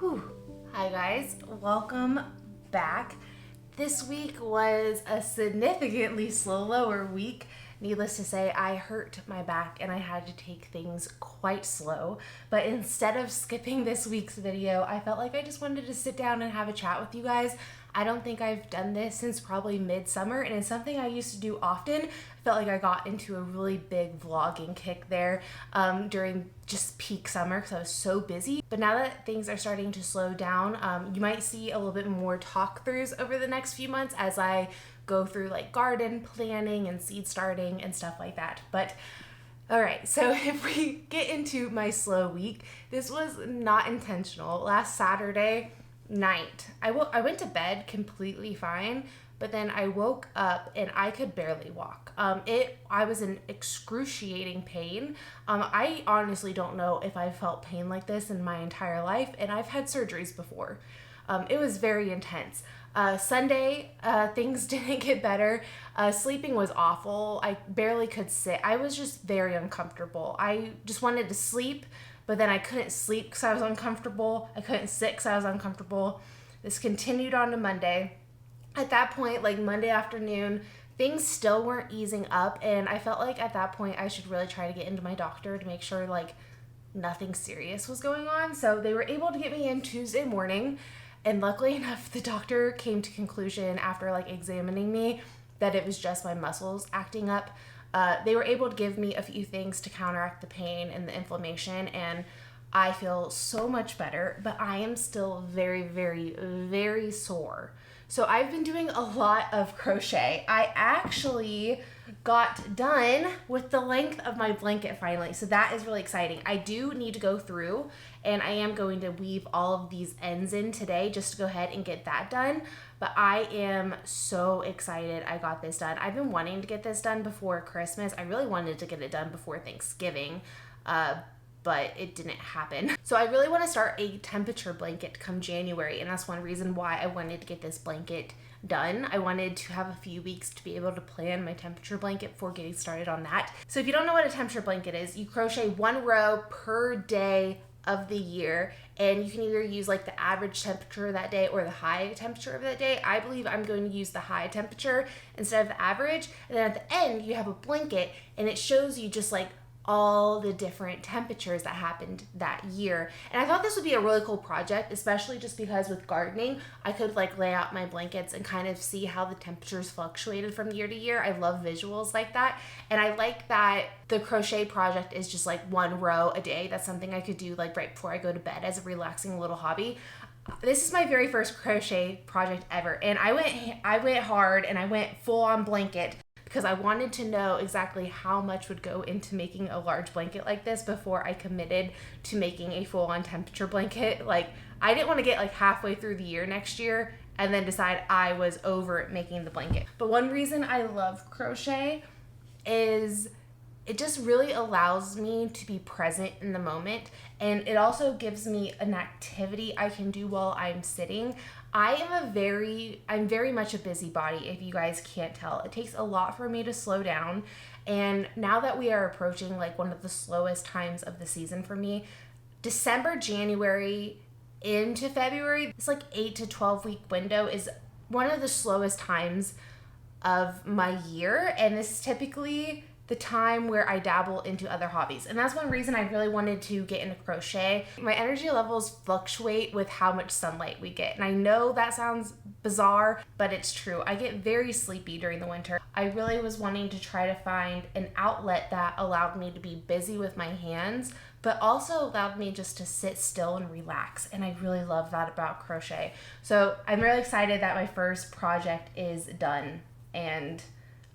Whew. Hi guys, welcome back. This week was a significantly slower week. Needless to say, I hurt my back and I had to take things quite slow. But instead of skipping this week's video, I felt like I just wanted to sit down and have a chat with you guys. I don't think I've done this since probably midsummer, and it's something I used to do often. I felt like I got into a really big vlogging kick there during just peak summer because I was so busy. But now that things are starting to slow down, you might see a little bit more talk throughs over the next few months as I go through like garden planning and seed starting and stuff like that. But all right, so if we get into my slow week, this was not intentional. Last Saturday night, I went to bed completely fine, but then I woke up and I could barely walk. I was in excruciating pain. I honestly don't know if I've felt pain like this in my entire life, and I've had surgeries before. It was very intense. Sunday, things didn't get better. Sleeping was awful. I barely could sit. I was just very uncomfortable. I just wanted to sleep, but then I couldn't sleep because I was uncomfortable. I couldn't sit because I was uncomfortable. This continued on to Monday. At that point, like Monday afternoon, things still weren't easing up, and I felt like at that point I should really try to get into my doctor to make sure like nothing serious was going on. So they were able to get me in Tuesday morning, and luckily enough, the doctor came to conclusion after like examining me that it was just my muscles acting up. They were able to give me a few things to counteract the pain and the inflammation, and I feel so much better, but I am still very, very, very sore. So I've been doing a lot of crochet. I actually got done with the length of my blanket finally, so that is really exciting. I do need to go through, and I am going to weave all of these ends in today just to go ahead and get that done. But I am so excited I got this done. I've been wanting to get this done before Christmas. I really wanted to get it done before Thanksgiving, but it didn't happen. So I really want to start a temperature blanket come January, and that's one reason why I wanted to get this blanket done. I wanted to have a few weeks to be able to plan my temperature blanket before getting started on that. So if you don't know what a temperature blanket is, you crochet one row per day of the year, and you can either use like the average temperature that day or the high temperature of that day. I believe I'm going to use the high temperature instead of the average, and then at the end you have a blanket and it shows you just like all the different temperatures that happened that year. And I thought this would be a really cool project, especially just because with gardening, I could like lay out my blankets and kind of see how the temperatures fluctuated from year to year. I love visuals like that. And I like that the crochet project is just like one row a day. That's something I could do like right before I go to bed as a relaxing little hobby. This is my very first crochet project ever. And I went hard and I went full on blanket, because I wanted to know exactly how much would go into making a large blanket like this before I committed to making a full-on temperature blanket. Like, I didn't want to get like halfway through the year next year and then decide I was over making the blanket. But one reason I love crochet is it just really allows me to be present in the moment, and it also gives me an activity I can do while I'm sitting. I'm very much a busybody, if you guys can't tell. It takes a lot for me to slow down, and now that we are approaching like one of the slowest times of the season for me, December, January into February, this like 8 to 12 week window is one of the slowest times of my year, and this is typically the time where I dabble into other hobbies. And that's one reason I really wanted to get into crochet. My energy levels fluctuate with how much sunlight we get. And I know that sounds bizarre, but it's true. I get very sleepy during the winter. I really was wanting to try to find an outlet that allowed me to be busy with my hands, but also allowed me just to sit still and relax. And I really love that about crochet. So I'm really excited that my first project is done, and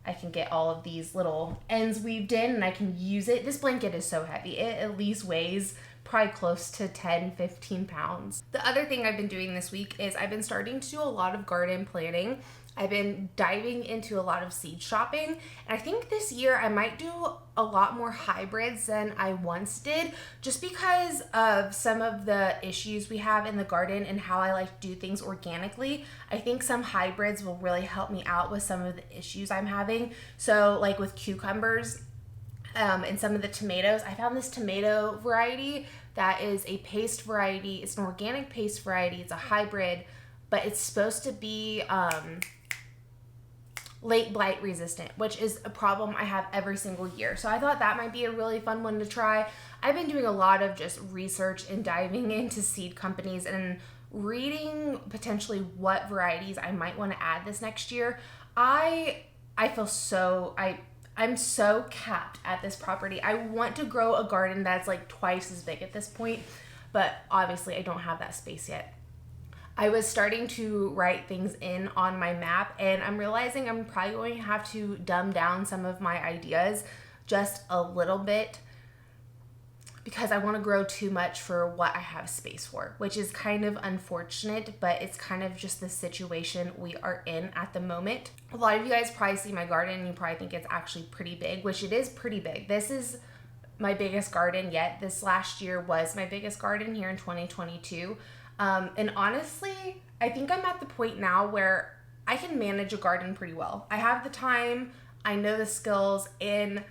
I can get all of these little ends weaved in and I can use it. This blanket is so heavy. It at least weighs probably close to 10-15 pounds. The other thing I've been doing this week is I've been starting to do a lot of garden planning. I've been diving into a lot of seed shopping, and I think this year I might do a lot more hybrids than I once did, just because of some of the issues we have in the garden and how I like to do things organically. I think some hybrids will really help me out with some of the issues I'm having. So like with cucumbers, and some of the tomatoes, I found this tomato variety that is a paste variety. It's an organic paste variety. It's a hybrid, but it's supposed to be late blight resistant, which is a problem I have every single year. So I thought that might be a really fun one to try. I've been doing a lot of just research and diving into seed companies and reading potentially what varieties I might want to add this next year. I feel so, I'm so capped at this property. I want to grow a garden that's like twice as big at this point, but obviously I don't have that space yet. I was starting to write things in on my map, and I'm realizing I'm probably going to have to dumb down some of my ideas just a little bit because I want to grow too much for what I have space for, which is kind of unfortunate, but it's kind of just the situation we are in at the moment. A lot of you guys probably see my garden and you probably think it's actually pretty big, which it is pretty big. This is my biggest garden yet. This last year was my biggest garden here in 2022. And honestly, I think I'm at the point now where I can manage a garden pretty well. I have the time, I know the skills, and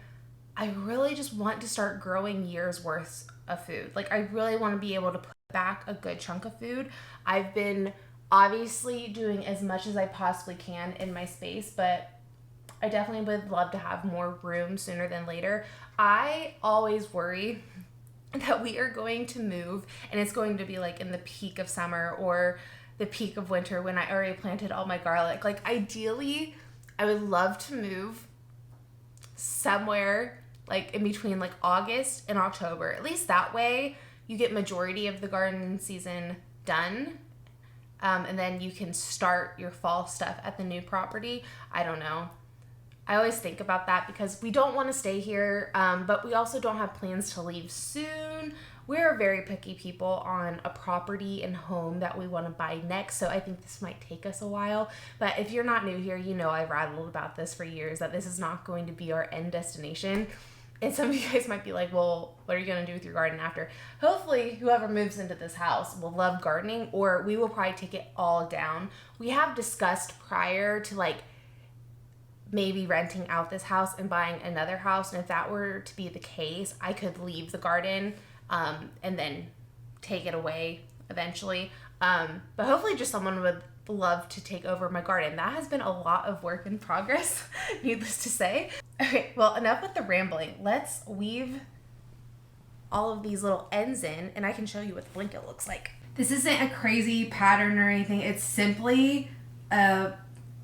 I really just want to start growing years worth of food. Like, I really want to be able to put back a good chunk of food. I've been obviously doing as much as I possibly can in my space, but I definitely would love to have more room sooner than later. I always worry that we are going to move and it's going to be like in the peak of summer or the peak of winter when I already planted all my garlic. Like, ideally, I would love to move somewhere like in between like August and October. At least that way you get majority of the garden season done. And then you can start your fall stuff at the new property. I don't know. I always think about that because we don't want to stay here, but we also don't have plans to leave soon. We're very picky people on a property and home that we want to buy next, so I think this might take us a while. But if you're not new here, you know I've rattled about this for years, that this is not going to be our end destination. And some of you guys might be like, well, what are you going to do with your garden after? Hopefully, whoever moves into this house will love gardening, or we will probably take it all down. We have discussed prior to like maybe renting out this house and buying another house, and if that were to be the case, I could leave the garden and then take it away eventually. But hopefully just someone would love to take over my garden. That has been a lot of work in progress, needless to say. Okay, well, enough with the rambling. Let's weave all of these little ends in, and I can show you what the blanket looks like. This isn't a crazy pattern or anything. It's simply a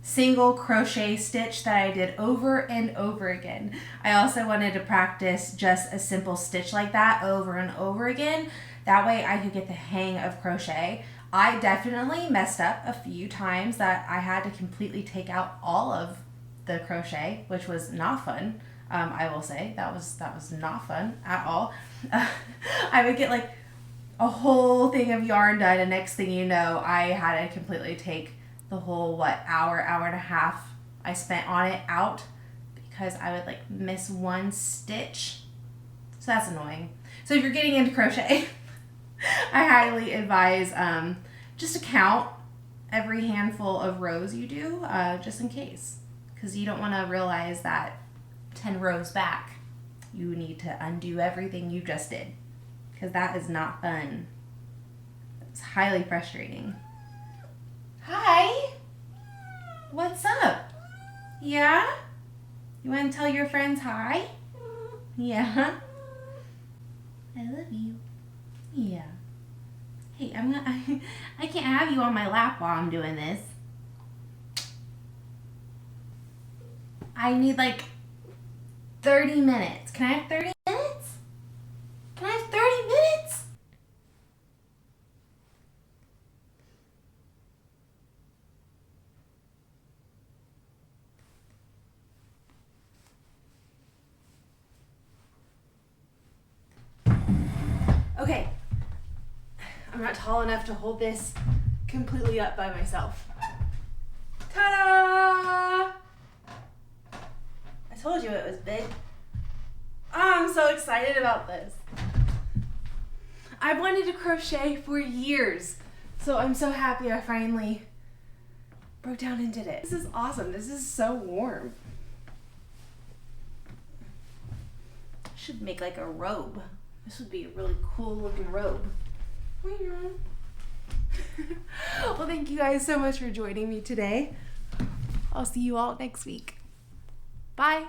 single crochet stitch that I did over and over again. I also wanted to practice just a simple stitch like that over and over again. That way I could get the hang of crochet. I definitely messed up a few times that I had to completely take out all of the crochet, which was not fun. I will say that was not fun at all. I would get like a whole thing of yarn done, and next thing you know, I had to completely take the whole hour and a half I spent on it out because I would like miss one stitch. So that's annoying. So if you're getting into crochet, I highly advise just to count every handful of rows you do, just in case, because you don't want to realize that 10 rows back you need to undo everything you just did, because that is not fun. It's highly frustrating. Hi, what's up? Yeah? You want to tell your friends hi? Yeah. I love you. Yeah. Hey, I can't have you on my lap while I'm doing this. I need like 30 minutes. Can I have 30 minutes? Can I have 30 minutes? Okay, I'm not tall enough to hold this completely up by myself. Ta-da! I told you it was big. Oh, I'm so excited about this. I've wanted to crochet for years, so I'm so happy I finally broke down and did it. This is awesome. This is so warm. I should make like a robe This would be a really cool looking robe. Well, thank you guys so much for joining me today. I'll see you all next week. Bye.